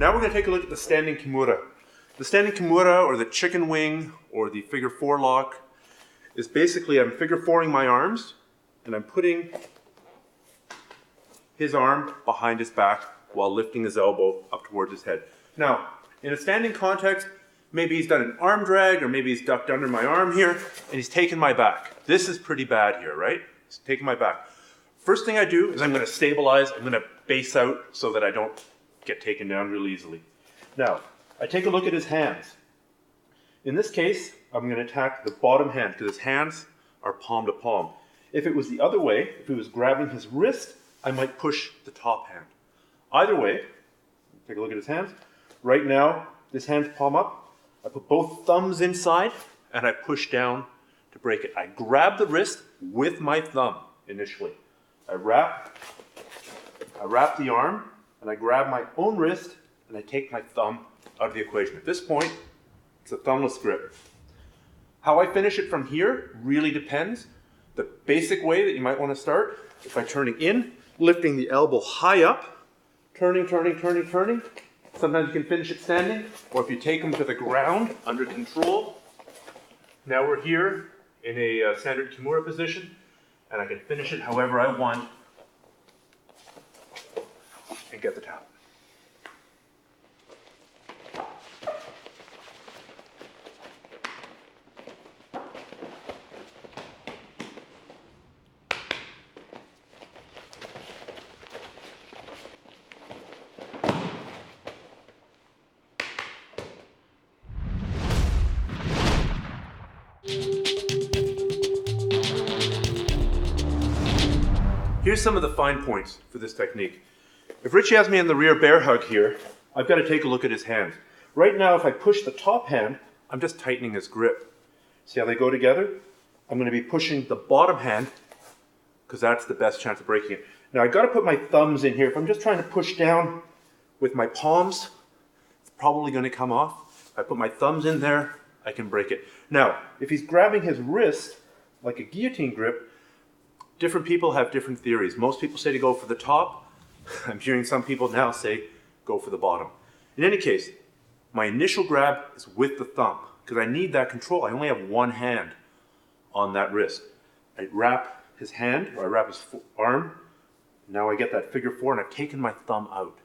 Now we're going to take a look at the standing Kimura. The standing Kimura, or the chicken wing, or the figure 4 lock, is basically I'm figure 4ing my arms, and I'm putting his arm behind his back while lifting his elbow up towards his head. Now, in a standing context, maybe he's done an arm drag, or maybe he's ducked under my arm here, and he's taken my back. This is pretty bad here, right? He's taking my back. First thing I do is I'm going to stabilize, I'm going to base out so that I don't get taken down real easily. Now, I take a look at his hands. In this case, I'm going to attack the bottom hand because his hands are palm to palm. If it was the other way, if he was grabbing his wrist, I might push the top hand. Either way, take a look at his hands. Right now, this hand's palm up. I put both thumbs inside and I push down to break it. I grab the wrist with my thumb initially. I wrap the arm and I grab my own wrist and I take my thumb out of the equation. At this point, it's a thumbless grip. How I finish it from here really depends. The basic way that you might want to start is by turning in, lifting the elbow high up, turning. Sometimes you can finish it standing, or if you take them to the ground under control. Now we're here in a standard Kimura position, and I can finish it however I want and get the tap. Here's some of the fine points for this technique. If Richie has me in the rear bear hug here, I've got to take a look at his hands. Right now, if I push the top hand, I'm just tightening his grip. See how they go together? I'm going to be pushing the bottom hand because that's the best chance of breaking it. Now I've got to put my thumbs in here. If I'm just trying to push down with my palms, it's probably going to come off. If I put my thumbs in there, I can break it. Now, if he's grabbing his wrist like a guillotine grip, different people have different theories. Most people say to go for the top. I'm hearing some people now say go for the bottom. In any case, my initial grab is with the thumb because I need that control. I only have one hand on that wrist. I wrap his hand, or I wrap his arm. Now I get that figure 4 and I've taken my thumb out.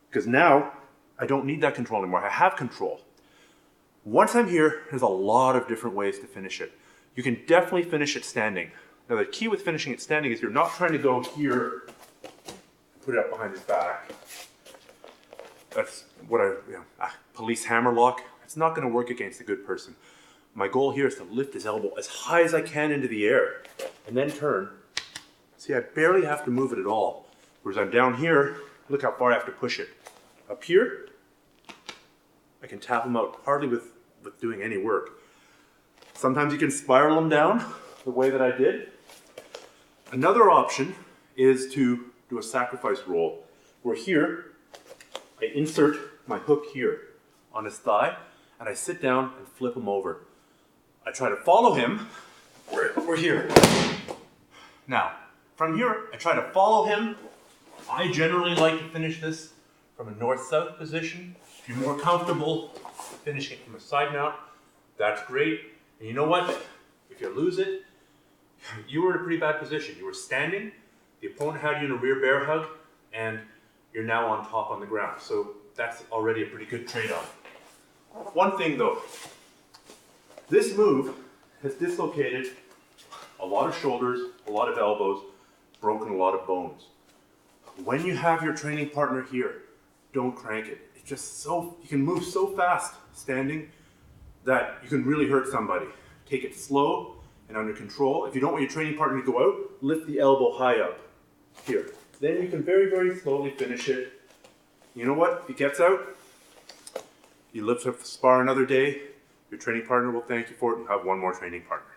Because now I don't need that control anymore. I have control. Once I'm here, there's a lot of different ways to finish it. You can definitely finish it standing. Now the key with finishing it standing is you're not trying to go here and put it up behind his back. That's what police hammer lock. It's not going to work against a good person. My goal here is to lift his elbow as high as I can into the air and then turn. See, I barely have to move it at all. Whereas I'm down here, look how far I have to push it. Up here, I can tap him out hardly with doing any work. Sometimes you can spiral them down the way that I did. Another option is to do a sacrifice roll, where here, I insert my hook here on his thigh, and I sit down and flip him over. I try to follow him. We're here. Now, from here, I try to follow him. I generally like to finish this from a north-south position. If you're more comfortable finishing it from a side mount, that's great. And you know what? If you lose it, you were in a pretty bad position. You were standing, the opponent had you in a rear bear hug, and you're now on top on the ground. So that's already a pretty good trade-off. One thing though, this move has dislocated a lot of shoulders, a lot of elbows, broken a lot of bones. When you have your training partner here, don't crank it. It's just so, you can move so fast standing that you can really hurt somebody. Take it slow and under control. If you don't want your training partner to go out, lift the elbow high up here. Then you can very, very slowly finish it. You know what? If he gets out, you lift up the spar another day, your training partner will thank you for it, and you have one more training partner.